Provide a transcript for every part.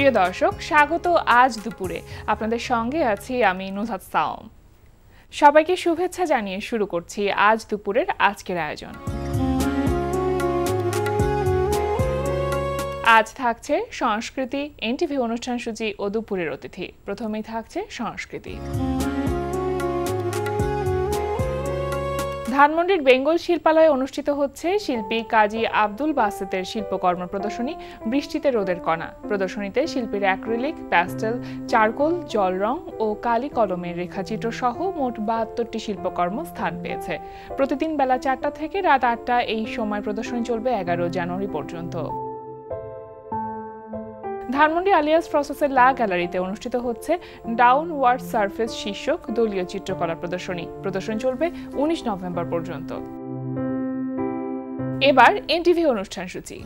প্রিয় দর্শক, স্বাগত আজ দুপুরে। আপনাদের সঙ্গে আছি আমি নুজহাত সাওম। সবাইকে শুভেচ্ছা জানিয়ে শুরু করছি আজ দুপুরের আজকের আয়োজন। আজ থাকছে সংস্কৃতি, এনটিভি অনুষ্ঠানসূচি ও দুপুরের অতিথি। প্রথমেই থাকছে সংস্কৃতি। ধানমন্ডির বেঙ্গল শিল্পালয়ে অনুষ্ঠিত হচ্ছে শিল্পী কাজী আব্দুল বাসেতের শিল্পকর্ম প্রদর্শনী বৃষ্টিতে রোদের কণা। প্রদর্শনীতে শিল্পীর অ্যাক্রিলিক, প্যাস্টেল, চারকোল, জল রং ও কালি কলমের রেখাচিত্র সহ মোট ৭২টি শিল্পকর্ম স্থান পেয়েছে। প্রতিদিন বেলা ৪টা থেকে রাত ৮টা এই সময় প্রদর্শনী চলবে ১১ জানুয়ারি পর্যন্ত। ধানমন্ডি আলিয়াস প্রসেসের লা গ্যালারিতে অনুষ্ঠিত হচ্ছে ডাউনওয়ার্ড সারফেস শীর্ষক দলীয় চিত্রকলা প্রদর্শনী। প্রদর্শনী চলবে ১৯ নভেম্বর পর্যন্ত। এবার এনটিভি অনুষ্ঠানসূচি।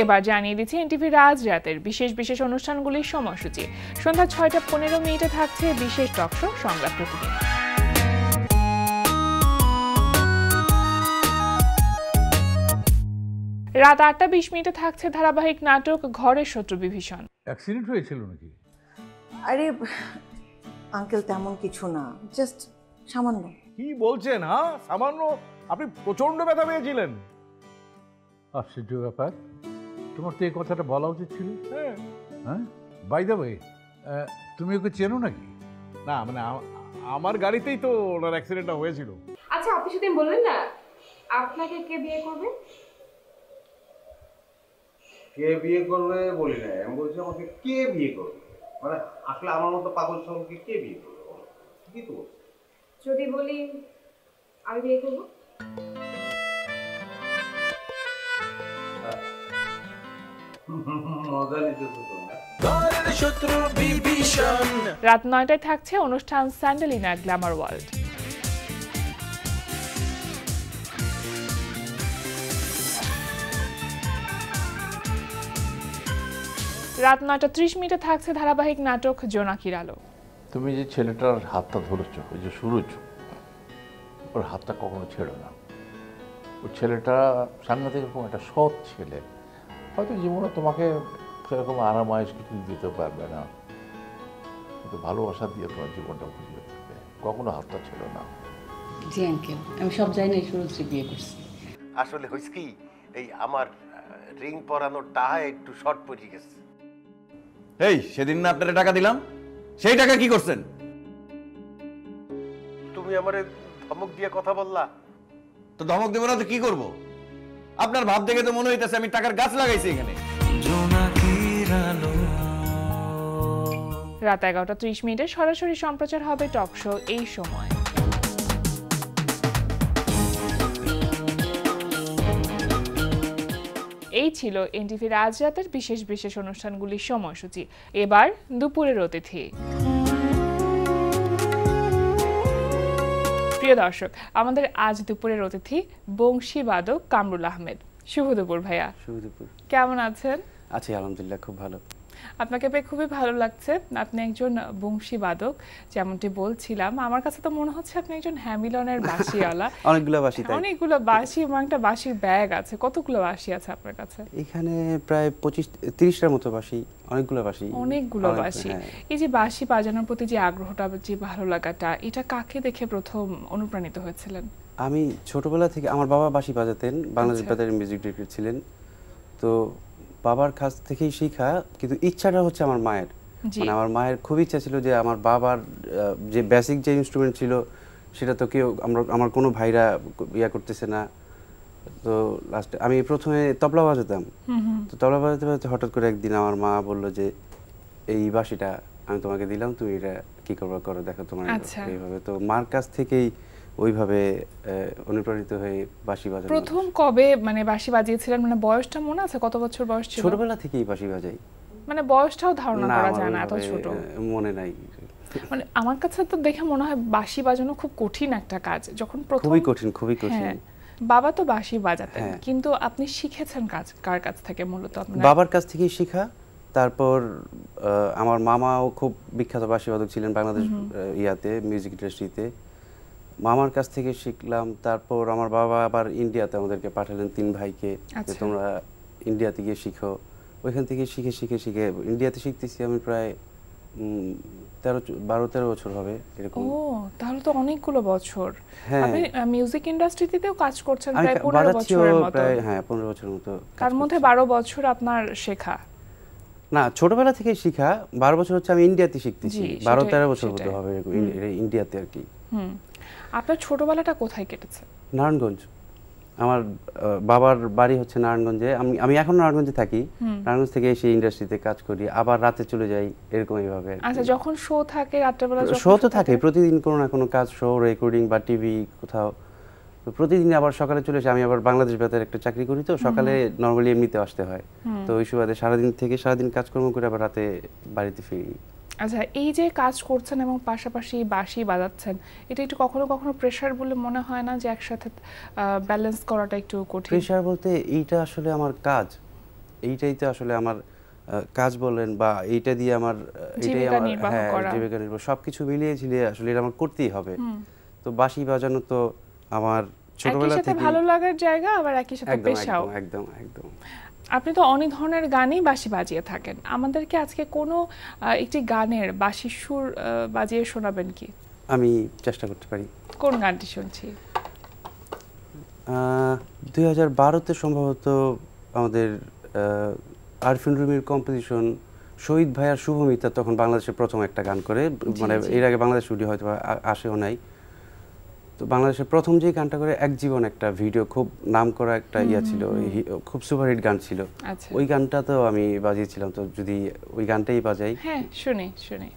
এবার জানিয়ে দিচ্ছি এনটিভির আজ রাতের বিশেষ বিশেষ অনুষ্ঠানগুলির সময়সূচি। সন্ধ্যা ৬টা ১৫ থাকছে বিশেষ টকশো সংলাপ প্রতিদিন। রাত ৮টা ২০ থাকছে ধারাবাহিক নাটক ঘরের শত্রু বিভীষণ। অ্যাক্সিডেন্ট হয়েছিল নাকি? আরে আঙ্কেল, তেমন কিছু না, জাস্ট সামান্য। কি বলছেন? হ্যাঁ, সামান্য? আপনি প্রচন্ড ব্যথা পেয়েছিলেন। আশ্চর্য ব্যাপার, তোমার তো এই কথাটা বলা উচিত ছিল। হ্যাঁ, বাই দ্য ওয়ে, তুমি ওকে চেনো নাকি? না, মানে আমার গাড়িতেই তো ওনার অ্যাক্সিডেন্টটা হয়েছিল। আচ্ছা, আপনি সেদিন বললেন না আপনাকে কে বিয়ে করবে? কে বিয়ে করবে বলি না, আমি বলছি আমাকে কে বিয়ে করবে। মানে আসলে আমার মতো পাগল সঙ্গে কে বিয়ে করবে? কি তো যদি বলি আমি বিয়ে করব? মজা নিতেছো তোমরা। রাত ৯টায় থাকছে অনুষ্ঠান স্যান্ডেলিনা গ্ল্যামার ওয়ার্ল্ড। রাত ৯টা ৩০ থাকছে ধারাবাহিক নাটক জোনাকির আলো। তুমি যে ছেলেটার হাতটা ধরেছ, ওই যে সুরজ, ওর হাতটা কখনো ছেড়ো না। ওই ছেলেটা সাংঘাতিক এরকম একটা সৎ ছেলে, হয়তো জীবনে তোমাকে সেরকম আরামায়েশ কিছু দিতে পারবে না, কিন্তু ভালোবাসা দিয়ে তোমার জীবনটা বুঝিয়ে থাকবে। কখনো হাতটা ছেড়ো না। জি আঙ্কেল, আমি সব জানি না সুরজকে বিয়ে করছি। আসলে হয়েছে কি, এই আমার রিং পরানোর টাহায় একটু শর্ট পড়ে গেছে। এই সেদিন না আপনারা টাকা দিলাম, সেই টাকা কি করছেন? তুমি আমারে ধমক দিয়ে কথা বললা। তো ধমক দেবো না তো কি করব? আপনার ভাব দেখে তো মনে হইতেছে আমি টাকার গাছ লাগাইছি এখানে। রাত ১১টা ৩০ সরাসরি সম্প্রচার হবে টক শো এই সময়। এই ছিল এনটিভির আজ রাতের বিশেষ বিশেষ অনুষ্ঠানগুলির সময়সূচি। এবার দুপুরের অতিথি। প্রিয় দর্শক, আমাদের আজ দুপুরের অতিথি বংশীবাদক কামরুল আহমেদ। শুভ দুপুর ভাইয়া। শুভ দুপুর। কেমন আছেন? আছি আলহামদুলিল্লাহ, খুব ভালো। আপনাকে পেয়ে খুবই ভালো লাগছে। আপনি একজন বংশীবাদক, যেমনটি বলছিলাম। আমার কাছে তো মনে হচ্ছে আপনি একজন হ্যামিলনের বাঁশিওয়ালা। অনেকগুলো বাঁশি, তাই? অনেকগুলো বাঁশি এবং একটা বাঁশির ব্যাগ আছে। কতগুলো বাঁশি আছে আপনার কাছে? এখানে প্রায় 25-30টার মতো বাঁশি, অনেকগুলো বাঁশি। অনেকগুলো বাঁশি। এই যে বাঁশি বাজানোর প্রতি যে আগ্রহটা, যে ভালো লাগাটা, এটা কাকে দেখে প্রথম অনুপ্রাণিত হয়েছিলেন? আমি ছোটবেলা থেকে, আমার বাবা বাঁশি বাজাতেন, বাংলাদেশ বেতারের মিউজিক ডিরেক্টর ছিলেন। তো বাবার কাছ থেকেই শেখা, কিন্তু ইচ্ছাটা হচ্ছে আমার মায়ের। মানে আমার মায়ের খুব ইচ্ছা ছিল যে আমার বাবার যে বেসিক যে ইনস্ট্রুমেন্ট ছিল সেটা তো কেউ, আমার কোনো ভাইরা ইয়া করতেছে না। তো লাস্টে আমি প্রথমে তবলা বাজাতাম। তো তবলা বাজাতে বাজাতে হঠাৎ করে একদিন আমার মা বললো যে এই বাঁশিটা আমি তোমাকে দিলাম, তুমি এটা কি করবা করো, দেখো তোমার। এইভাবে তো মার কাছ থেকেই ওইভাবে অনুপ্রাণিত হয়ে বাঁশি বাজানো। প্রথম কবে মানে বাঁশি বাজিয়েছিলেন? মানে বয়সটা মনে আছে? কত বছর বয়স ছিল? ছোটবেলা থেকেই বাঁশি বাজাই। মানে বয়সটাও ধারণা করা যায় না, এত ছোট? মনে নাই। মানে আমার কাছে তো দেখে মনে হয় বাঁশি বাজানো খুব কঠিন একটা কাজ। যখন প্রথম, খুবই কঠিন, খুবই কঠিন। বাবা তো বাঁশি বাজাতেন, কিন্তু আপনি শিখেছেন কার কাছ থেকে? মূলত আপনার বাবার কাছ থেকেই শেখা। তারপর আমার মামাও খুব বিখ্যাত বাঁশিবাদক ছিলেন বাংলাদেশ ইয়াতে, মিউজিক ইন্ডাস্ট্রিতে। মামার কাছ থেকে শিখলাম। তারপর আমার বাবা আবার ইন্ডিয়াতে আমাদেরকে পাঠালেন 3 ভাইকে, যে তোমরা ইন্ডিয়াতে গিয়ে শিখো। ওইখান থেকে শিখে শিখে শিখে ইন্ডিয়াতে শিখতেছি আমি প্রায় 12-13 বছর হবে এরকম। ও তাহলে তো অনেকগুলো বছর। হ্যাঁ, আপনি মিউজিক ইন্ডাস্ট্রিতেও কাজ করছেন প্রায় 15 বছরের মতো। হ্যাঁ 15 বছরের মতো। তার মধ্যে 12 বছর আপনার শেখা? না, ছোটবেলা থেকেই শেখা। 12 বছর হচ্ছে আমি ইন্ডিয়াতে শিখতেছি, 12-13 বছর মতো হবে ইন্ডিয়াতে আর কি। আপনার ছোটবেলাটা কোথায় কেটেছে? নারায়ণগঞ্জ। আমার বাবার বাড়ি হচ্ছে নারায়ণগঞ্জে। আমি এখন নারায়ণগঞ্জে থাকি। নারায়ণগঞ্জ থেকে এসে ইন্ডাস্ট্রিতে কাজ করি, আবার রাতে চলে যাই, এরকম এইভাবে। আচ্ছা, যখন শো থাকে রাত্রেবেলা? শো তো থাকে প্রতিদিন, কোনো না কোনো কাজ, শো, রেকর্ডিং বা টিভি কোথাও। তো প্রতিদিন আবার সকালে চলে এসে আমি আবার বাংলাদেশ বেতারে একটা চাকরি করি, তো সকালে নরমালি এমনিতে আসতে হয়। তো ওই সুবাদে সারাদিন কাজকর্ম করে আবার রাতে বাড়িতে ফিরি। আচ্ছা, এই যে কাজ করছেন এবং পাশাপাশি বাঁশি বাজাচ্ছেন, এটা একটু কখনো কখনো প্রেশার বলে মনে হয় না, যে একসাথে ব্যালেন্স করাটা একটু কঠিন? প্রেশার বলতে এইটা আসলে আমার কাজ, এইটাই তো আসলে আমার কাজ বলেন, বা এইটা দিয়ে আমার জীবিকা নির্বাহ সবকিছু মিলিয়ে ঝিলিয়ে আসলে এটা আমার করতেই হবে। তো বাঁশি বাজানো তো আমার ছোটবেলা থেকে ভালো লাগার জায়গা, আবার একই সাথে পেশাও। একদম একদম। আপনি তো অনেক ধরনের গানই বাঁশি বাজিয়ে থাকেন, আমাদেরকে আজকে কোনো একটি গানের বাঁশির সুর বাজিয়ে শোনাবেন কি? আমি চেষ্টা করতে পারি। কোন গানটি শুনছি? 2012-তে সম্ভবত আমাদের আরফিন রুমির কম্পোজিশন, শহীদ ভাইয়ার শুভমিতা তখন বাংলাদেশের প্রথম একটা গান করে, মানে এর আগে বাংলাদেশ স্টুডিও হয়তো আসেও নাই। তো বাংলাদেশের প্রথম যে গানটা করে এক জীবন একটা ভিডিও, খুব নাম করা একটা ছিল, খুব সুপারহিট গান ছিল। ওই গানটা তো আমি বাজিয়েছিলাম, তো যদি ওই গানটাই বাজাই। হ্যাঁ, শুনি শুনি।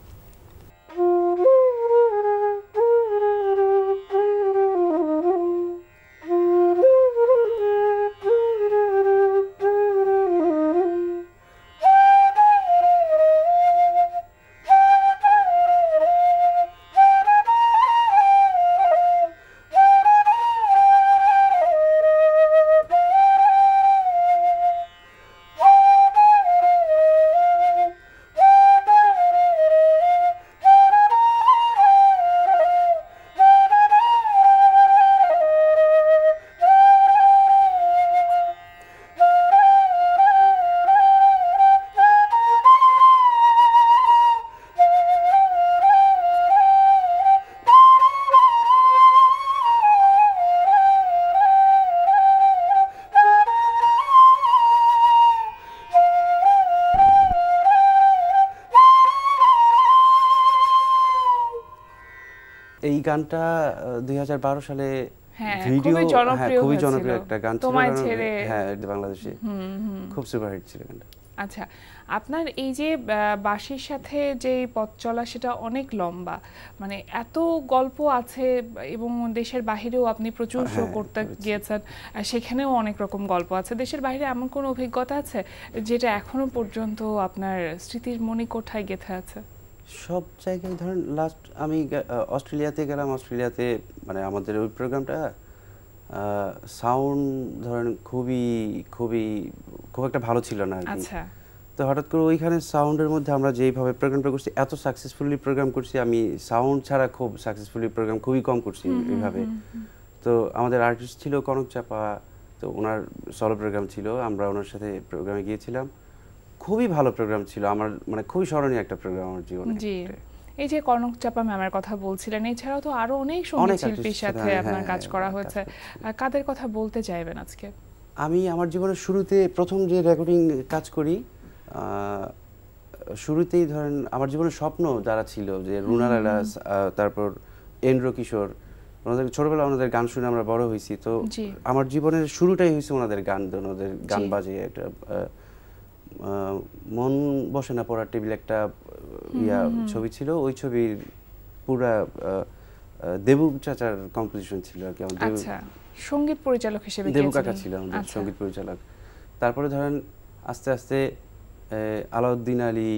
এই গানটা 2012 সালে ভিডিও খুবই জনপ্রিয় একটা গান ছিল, হ্যাঁ বাংলাদেশে খুব সুপারহিট ছিল গানটা। আচ্ছা, আপনার এই যে বাঁশির সাথে যে পথ চলা, সেটা অনেক লম্বা, মানে এত গল্প আছে, এবং দেশের বাহিরেও আপনি প্রচুর শো করতে গিয়েছেন, সেখানেও অনেক রকম গল্প আছে। দেশের বাইরে এমন কোনো অভিজ্ঞতা আছে যেটা এখনো পর্যন্ত আপনার স্মৃতির মণিকোঠায় গেঁথে আছে? সব জায়গায় ধরেন, লাস্ট আমি অস্ট্রেলিয়াতে গেলাম। অস্ট্রেলিয়াতে মানে আমাদের ওই প্রোগ্রামটা সাউন্ড ধরেন খুব একটা ভালো ছিল না আর কি। তো হঠাৎ করে ওইখানে সাউন্ডের মধ্যে আমরা যেইভাবে প্রোগ্রামটা করছি, এত সাকসেসফুলি প্রোগ্রাম করছি, আমি সাউন্ড ছাড়া খুব সাকসেসফুলি প্রোগ্রাম খুবই কম করছি এইভাবে। তো আমাদের আর্টিস্ট ছিল কনক চাপা, তো ওনার সলো প্রোগ্রাম ছিল, আমরা ওনার সাথে প্রোগ্রামে গিয়েছিলাম। খুবই ভালো প্রোগ্রাম ছিল, আমার মানে খুবই স্মরণীয় একটা প্রোগ্রাম আমার জীবনে। জি, এই যে কনক চাপা ম্যামের কথা বলছিলেন, এছাড়াও তো আরো অনেক সঙ্গীত শিল্পীর সাথে আপনার কাজ করা হয়েছে, কাদের কথা বলতে চাইবেন আজকে? আমি আমার জীবনের শুরুতে প্রথম যে রেকর্ডিং কাজ করি, শুরুতেই ধরেন আমার জীবনের স্বপ্ন যারা ছিল, যে রুনা লায়লা, তারপর এন্দ্র কিশোর, ওনাদের ছোটবেলা ওনাদের গান শুনে আমরা বড় হয়েছি। তো আমার জীবনের শুরুটাই হয়েছে ওনাদের গান বাজিয়ে। একটা মন বসে না পড়ার টেবিল একটা ছবি ছিল, ওই ছবির পুরা দেবু চাচার কম্পোজিশন ছিল আর কি। সঙ্গীত পরিচালক হিসেবে দেবু কাকা ছিল আমাদের সঙ্গীত পরিচালক। তারপরে ধরেন আস্তে আস্তে আলাউদ্দিন আলী,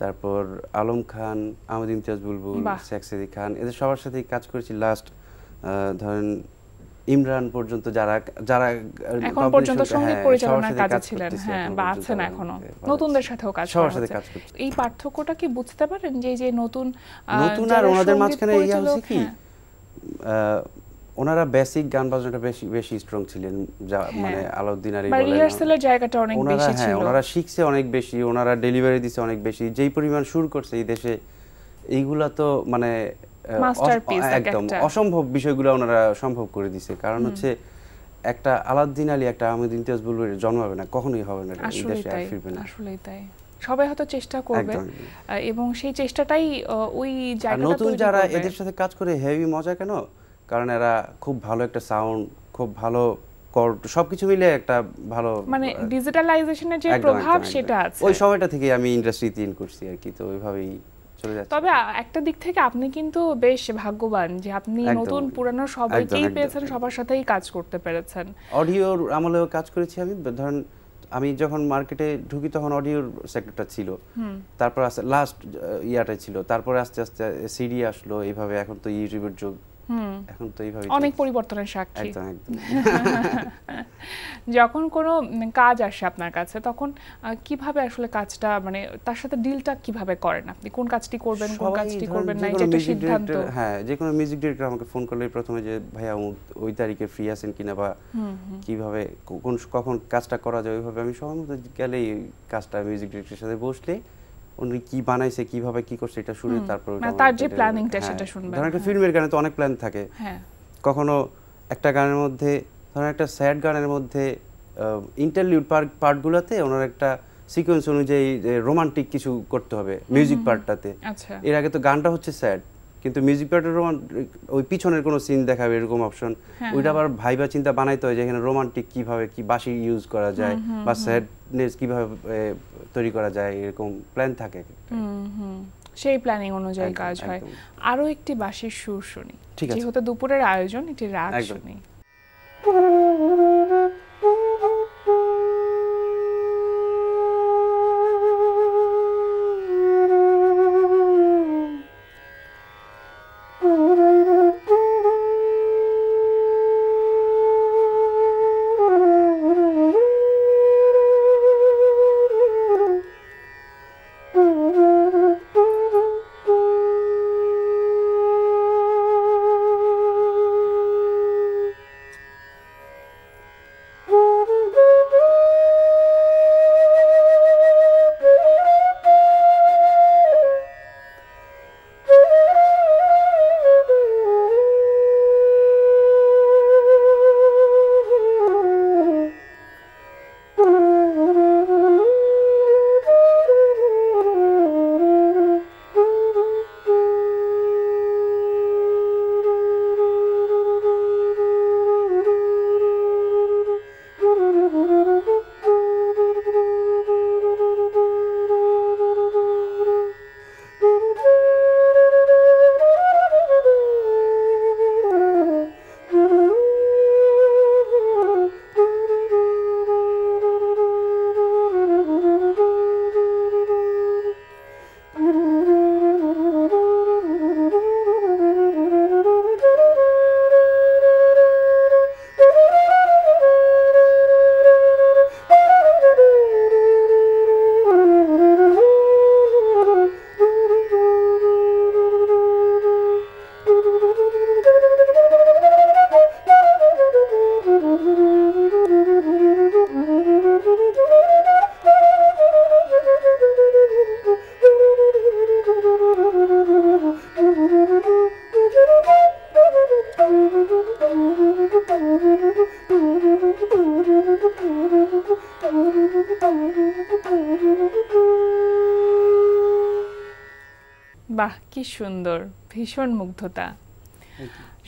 তারপর আলম খান, আহমেদ ইমতিয়াজ বুলবুল, শেখ সাদি খান, এদের সবার সাথে কাজ করেছি। লাস্ট ধরেন ইমরান পর্যন্ত, যারা এখন পর্যন্ত সঙ্গীত পরিচালনার কাজে ছিলেন, হ্যাঁ, বা আছেন এখনো, নতুনদের সাথেও কাজ করছেন। এই পার্থক্যটা কি বুঝতে পারেন, যে নতুন আর ওনাদের মাঝখানে ইয়া হচ্ছে কি, ওনারা বেসিক গান বাজনাটা বেশি বেশি স্ট্রং ছিলেন, যা মানে আলাউদ্দিন আলী বলেন রিহার্সালের জায়গাটা অনেক বেশি ছিল। ওনারা শিখছে অনেক বেশি, ওনারা ডেলিভারি দিছে অনেক বেশি, যেই পরিমাণ সুর করছে এই দেশে এইগুলা তো মানে একদম অসম্ভব বিষয়গুলো ওনারা সম্ভব করে দিছে। কারণ হচ্ছে একটা আলাউদ্দিন আলী একটা আহমেদ ইমতিয়াজ বুলবুলের জন্মাবে না, কখনোই হবে না, এই দেশে আর ফিরবে না। আসলেই তাই, সবাই হয়তো চেষ্টা করবে এবং সেই চেষ্টাটাই ওই জায়গাটা নতুন যারা এদের সাথে কাজ করে হেভি মজা কেন, কারণ এরা খুব ভালো একটা সাউন্ড, খুব ভালো সবকিছু মিলে একটা ভালো মানে ডিজিটালাইজেশনের যে প্রভাব সেটা আছে। ওই সময়টা থেকে আমি ইন্ডাস্ট্রিতে ইন করছি আর কি, তো ওইভাবেই চলে যাচ্ছে। তবে একটা দিক থেকে আপনি কিন্তু বেশ ভাগ্যবান যে আপনি নতুন পুরানো সবাইকেই পেয়েছেন, সবার সাথেই কাজ করতে পেরেছেন। অডিওর আমলেও কাজ করেছি আমি, ধরেন আমি যখন মার্কেটে ঢুকি তখন অডিওর সেক্টরটা ছিল, তারপর লাস্ট ইয়ারটা ছিল, তারপরে আস্তে আস্তে সিডি আসলো, এইভাবে এখন তো ইউটিউবের যুগ, এখন তো এইভাবে অনেক পরিবর্তনের সাক্ষী। একদম একদম। যখন কোনো কাজ আসে আপনার কাছে তখন কিভাবে আসলে কাজটা মানে তার সাথে ডিলটা কিভাবে করেন আপনি, কোন কাজটি করবেন কোন কাজটি করবেন না, এটা সিদ্ধান্ত? হ্যাঁ, যে কোনো মিউজিক ডিরেক্টর আমাকে ফোন করলে প্রথমে যে ভাইয়া ওই তারিখে ফ্রি আছেন কিনা, বা কিভাবে কখন কাজটা করা যায়, ওইভাবে আমি সময় মতো গেলেই কাজটা মিউজিক ডিরেক্টরের সাথে বসলে উনি কি বানাইছে কিভাবে কি করছে এটা শুনে তারপর তার যে প্ল্যানিংটা সেটা শুনবেন। ধরেন একটা ফিল্মের গানে তো অনেক প্ল্যান থাকে, কখনো একটা গানের মধ্যে ধরেন একটা স্যাড গানের মধ্যে ইন্টারলিউড পার্টগুলোতে ওনার একটা সিকোয়েন্স অনুযায়ী রোমান্টিক কিছু করতে হবে মিউজিক পার্টটাতে। এর আগে তো গানটা হচ্ছে স্যাড, কিন্তু মিউজিক পার্টের ওই পিছনের কোনো সিন দেখাবে এরকম অপশন, ওইটা আবার ভাইবা চিন্তা বানাইতে হয় যে এখানে রোমান্টিক কিভাবে কি বাঁশি ইউজ করা যায় বা স্যাডনেস কিভাবে তৈরি করা যায়, এরকম প্ল্যান থাকে। সেই প্ল্যানিং অনুযায়ী কাজ হয়। আরো একটি বাঁশির সুর শুনি, যেহেতু দুপুরের আয়োজন, একটি রাগ শুনি। বাহ, কি সুন্দর, ভীষণ মুগ্ধতা।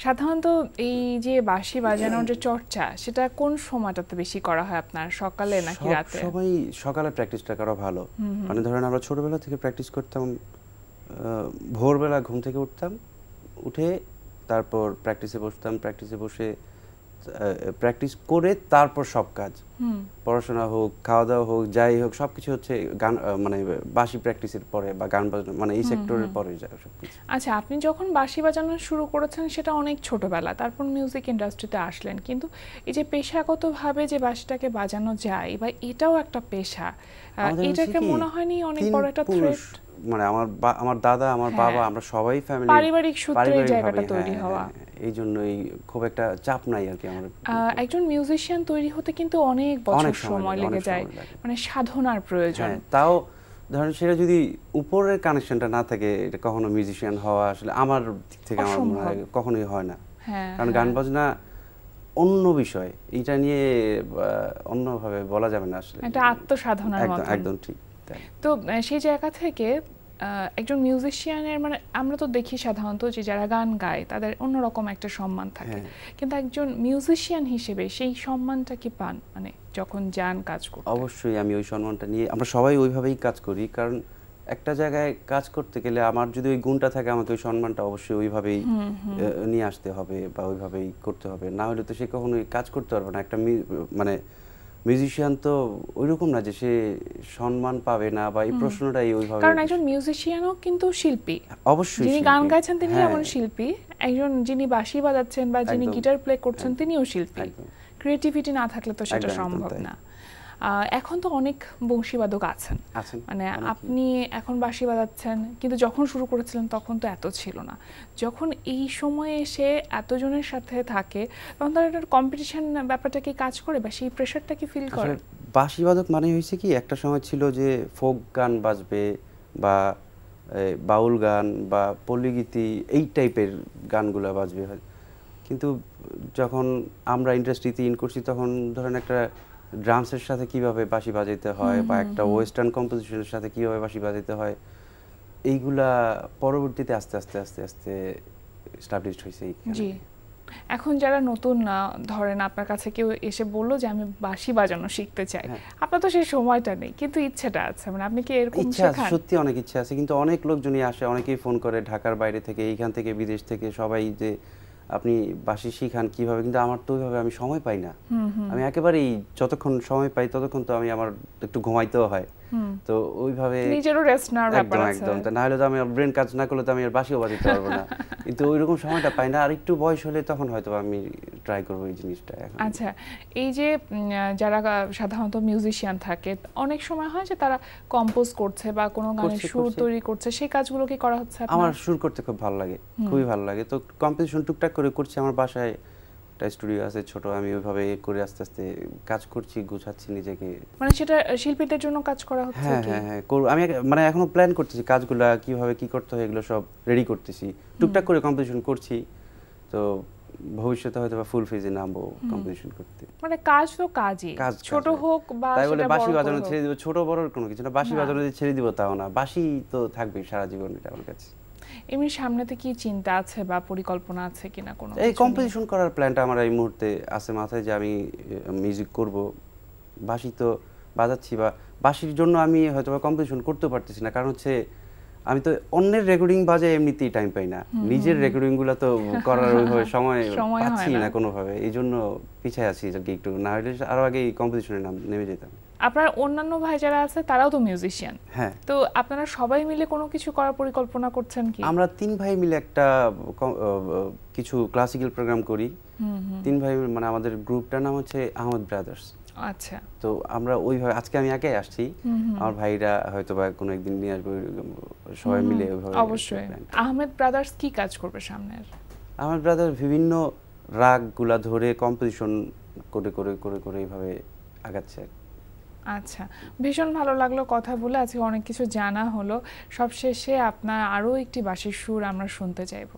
সাধারণত এই যে বাঁশি বাজানোর যে চর্চা, সেটা কোন সময়টাতে বেশি করা হয় আপনার, সকালে নাকি রাতে? সবাই সকালে প্র্যাকটিসটা করা ভালো। মানে ধরেন আমরা ছোটবেলা থেকে প্র্যাকটিস করতাম, ভোরবেলা ঘুম থেকে উঠতাম, উঠে তারপর প্র্যাকটিসে বসতাম, প্র্যাকটিসে বসে প্র্যাকটিস করে তারপর সব কাজ, পড়াশোনা হোক, খাওয়া দাওয়া হোক, যাই হোক, সবকিছু হচ্ছে গান মানে বাঁশি প্র্যাকটিসের পরে বা গান বাজানো মানে এই সেক্টরের পরে যায় সবকিছু। আচ্ছা, আপনি যখন বাঁশি বাজানো শুরু করেছেন সেটা অনেক ছোটবেলা, তারপর মিউজিক ইন্ডাস্ট্রিতে আসলেন, কিন্তু এই যে পেশাগতভাবে যে বাঁশিটাকে বাজানো যায় বা এটাও একটা পেশা, এটাকে মনে হয়নি অনেক বড় একটা থ্রেট? মানে আমার দাদা আমার বাবা আমরা সবাই ফ্যামিলি পারিবারিক সূত্রে এই জায়গাটা তৈরি হওয়া, এই জন্যই খুব একটা চাপ নাই আর কি। আমার একজন মিউজিশিয়ান তৈরি হতে কিন্তু অনেক বছর সময় লেগে যায়, মানে সাধনার প্রয়োজন। তাও ধরেন সেটা যদি উপরের কানেকশনটা না থাকে এটা কখনো মিউজিশিয়ান হওয়া আসলে আমার দিক থেকে আমার মনে হয় কখনোই হয় না। কারণ গান বাজনা অন্য বিষয়, এটা নিয়ে অন্যভাবে বলা যাবে না আসলে, এটা আত্মসাধনার মতো। একদম ঠিক। তো সেই জায়গা থেকে একজন মিউজিশিয়ানের মানে আমরা তো দেখি সাধারণত যে যারা গান গায় তাদের অন্যরকম একটা সম্মান থাকে, কিন্তু একজন মিউজিশিয়ান হিসেবে সেই সম্মানটা কি পান মানে যখন যান কাজ করতে? অবশ্যই আমি ওই সম্মানটা নিয়ে, আমরা সবাই ওইভাবেই কাজ করি, কারণ একটা জায়গায় কাজ করতে গেলে আমার যদি ওই গুণটা থাকে আমাকে ওই সম্মানটা অবশ্যই ওইভাবেই নিয়ে আসতে হবে বা ওইভাবেই করতে হবে, না হলে তো সে কখনোই কাজ করতে পারবে না। একটা মানে মিউজিশিয়ান তো ওইরকম না যে সে সম্মান পাবে না, বা এই প্রশ্নটাই ওইভাবে, কারণ একজন মিউজিশিয়ানও কিন্তু শিল্পী। অবশ্যই যিনি গান গাইছেন তিনি যেমন শিল্পী, একজন যিনি বাঁশি বাজাচ্ছেন বা যিনি গিটার প্লে করছেন তিনিও শিল্পী। ক্রিয়েটিভিটি না থাকলে তো সেটা সম্ভব না। এখন তো অনেক বংশীবাদক আছেন, মানে আপনি এখন বাঁশি বাজাচ্ছেন, কিন্তু যখন শুরু করেছিলেন তখন তো এত ছিল না। যখন এই সময়ে এসে এতজনের সাথে থাকে তখন তার একটা কম্পিটিশন ব্যাপারটা কি কাজ করে বা সেই প্রেশারটা কি ফিল করে? বাঁশি বাদক মানে হয়েছে কি, একটা সময় ছিল যে ফোক গান বাজবে বা বাউল গান বা পল্লীগীতি এই টাইপের গানগুলো বাজবে, কিন্তু যখন আমরা ইন্ডাস্ট্রিতে ইন করছি তখন ধরেন একটা ড্রামসের সাথে কিভাবে বাঁশি বাজাইতে হয় বা একটা ওয়েস্টার্ন কম্পোজিশনের সাথে কিভাবে বাঁশি বাজাইতে হয়, এইগুলা পরবর্তীতে আস্তে আস্তে আস্তে আস্তে এস্টাবলিশড হয়েছে। জি, এখন যারা নতুন ধরেন আপনার কাছে কেউ এসে বললো যে আমি বাঁশি বাজানো শিখতে চাই, আপনার তো সেই সময়টা নেই কিন্তু ইচ্ছাটা আছে, মানে আপনি কি এরকম ইচ্ছা আছে? সত্যি অনেক ইচ্ছা আছে, কিন্তু অনেক লোকজনই আসে, অনেকেই ফোন করে ঢাকার বাইরে থেকে, এইখান থেকে, বিদেশ থেকে, সবাই যে আপনি বাঁশি শিখান কিভাবে, কিন্তু আমার তো ওইভাবে আমি সময় পাই না। আমি একেবারেই যতক্ষণ সময় পাই ততক্ষণ তো আমি আমার একটু ঘুমাইতেও হয়, তো ওইভাবে নিজেরও রেস্ট নেওয়ার ব্যাপার আছে। একদম, না হলে তো আমি ব্রেন কাজ না করলে তো আমি আর বাঁশিও বাজাতে পারবো না, কিন্তু ওইরকম সময়টা পাই না। আর একটু বয়স হলে তখন হয়তো আমি ট্রাই করবো এই জিনিসটা। আচ্ছা, এই যে যারা সাধারণত মিউজিশিয়ান থাকে অনেক সময় হয় যে তারা কম্পোজ করছে বা কোনো গানের সুর তৈরি করছে, সেই কাজগুলো কি করা হচ্ছে? আমার সুর করতে খুব ভালো লাগে, খুবই ভালো লাগে, তো কম্পোজিশন টুকটাক করে করছি। আমার বাসায় একটা স্টুডিও আছে ছোট, আমি ওইভাবে করে আস্তে আস্তে কাজ করছি, গুছাচ্ছি নিজেকে। মানে সেটা শিল্পীদের জন্য কাজ করা হচ্ছে? হ্যাঁ, আমি মানে এখনো প্ল্যান করতেছি কাজগুলা কিভাবে কি করতে হয়, এগুলো সব রেডি করতেছি, টুকটাক করে কম্পোজিশন করছি, তো ভবিষ্যতে হয়তো বা ফুল ফেজে নামবো কম্পোজিশন করতে। মানে কাজ তো কাজই, ছোট হোক বা তাই বলে বাঁশি বাজানো ছেড়ে দিব, ছোট বড় কোনো কিছু না, বাঁশি বাজানো যে ছেড়ে দিব তাও না, বাঁশি তো থাকবেই সারা জীবন, এটা আমার কাছে। এমনি সামনেতে কি চিন্তা আছে বা পরিকল্পনা আছে কিনা কোনো? এই কম্পোজিশন করার প্ল্যানটা আমার এই মুহূর্তে আছে মাথায়, যে আমি মিউজিক করব। বাঁশি তো বাজাচ্ছি, বা বাঁশির জন্য আমি হয়তো বা কম্পোজিশন করতেও পারতেছি না, কারণ হচ্ছে আমি তো অন্যের রেকর্ডিং বাজে এমনিতেই টাইম পাই না, নিজের রেকর্ডিংগুলো তো করার ওইভাবে সময় পাচ্ছি না কোনোভাবে, এই জন্য পিছিয়ে আছি একটু, না হলে আরো আগে কম্পোজিশনের নাম নেমে যেতাম। আপনার অন্যান্য ভাই যারা আছে তারাও তো মিউজিশিয়ান, হ্যাঁ, তো আপনারা সবাই মিলে কোনো কিছু করার পরিকল্পনা করছেন কি? আমরা 3 ভাই মিলে একটা কিছু ক্লাসিক্যাল প্রোগ্রাম করি। 3 ভাই, মানে আমাদের গ্রুপটার নাম হচ্ছে আহমেদ ব্রাদার্স। আচ্ছা, তো আমরা ওইভাবে, আজকে আমি একাই আসছি, আমার ভাইরা হয়তো বা কোনো একদিন নিয়ে আসবে, সবাই মিলে ওইভাবে। অবশ্যই। আহমেদ ব্রাদার্স কি কাজ করবে সামনে? আহমেদ ব্রাদার্স বিভিন্ন রাগগুলা ধরে কম্পোজিশন করে করে করে করে এইভাবে আগাচ্ছে। আচ্ছা, ভীষণ ভালো লাগলো কথা বলে, আজকে অনেক কিছু জানা হলো। সবশেষে আপনার আরো একটি বাঁশির সুর আমরা শুনতে চাইবো।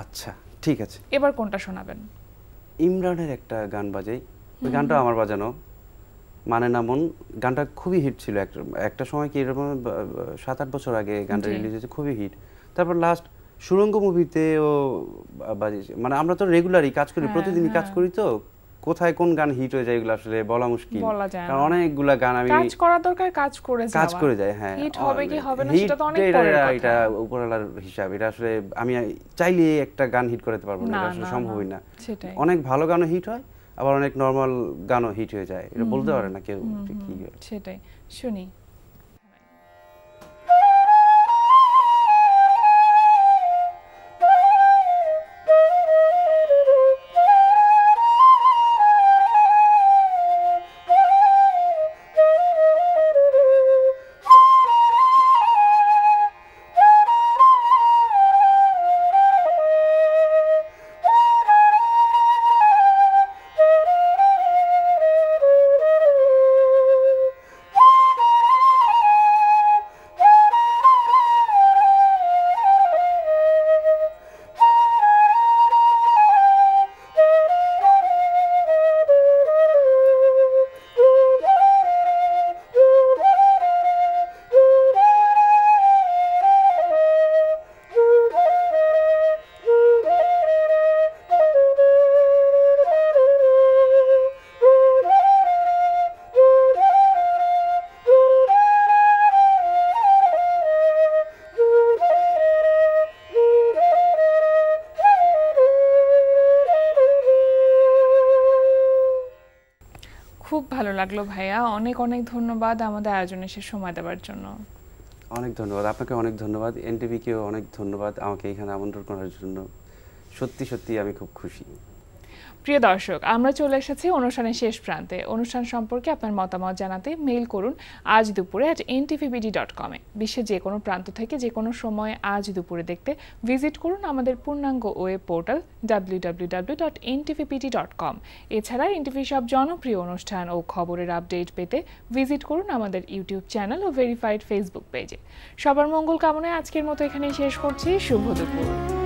আচ্ছা, ঠিক আছে। এবার কোনটা শোনাবেন? ইমরানের একটা গান বাজাই, ওই গানটা আমার বাজানো, মানে না মন। গানটা খুবই হিট ছিল একটা সময়, কি এরকম 7-8 বছর আগে গানটা রিলিজ হয়েছে, খুবই হিট। তারপর লাস্ট সুরঙ্গ মুভিতেও বাজিয়েছে। মানে আমরা তো রেগুলারই কাজ করি, প্রতিদিনই কাজ করি, তো কোথায় কোন গান হিট হয়ে যায় এগুলো আসলে বলা মুশকিল, কারণ অনেকগুলা গান আমি কাজ করা দরকার, কাজ করে যায়। হ্যাঁ, হিট হবে কি হবে না সেটা তো অনেক পরের কথা, এটা উপরওয়ালার হিসাব। এটা আসলে আমি চাইলে একটা গান হিট করতে পারবো না, এটা আসলে সম্ভবই না। সেটাই, অনেক ভালো গানও হিট হয়, আবার অনেক নরমাল গানও হিট হয়ে যায়, এটা বলতে পারে না কেউ ঠিক কি। সেটাই, শুনি। লাগলো ভাইয়া, অনেক অনেক ধন্যবাদ আমাদের আয়োজনে এসে সময় দেওয়ার জন্য। অনেক ধন্যবাদ আপনাকে, অনেক ধন্যবাদ এনটিভিকেও অনেক ধন্যবাদ আমাকে এখানে আমন্ত্রণ করার জন্য। সত্যি সত্যি আমি খুব খুশি। প্রিয় দর্শক, আমরা চলে এসেছি অনুষ্ঠানের শেষ প্রান্তে। অনুষ্ঠান সম্পর্কে আপনার মতামত জানাতে মেইল করুন আজ দুপুরে @ntvbd.com এ। বিশ্বের যে কোনো প্রান্ত থেকে যে কোনো সময় আজ দুপুরে দেখতে ভিজিট করুন আমাদের পূর্ণাঙ্গ ওয়েব পোর্টাল www.ntvbd.com। এছাড়া এনটিভি সব জনপ্রিয় অনুষ্ঠান ও খবরের আপডেট পেতে ভিজিট করুন আমাদের ইউটিউব চ্যানেল ও ভেরিফাইড ফেসবুক পেজে। সবার মঙ্গল কামনায় আজকের মতো এখানেই শেষ করছি। শুভ দুপুর।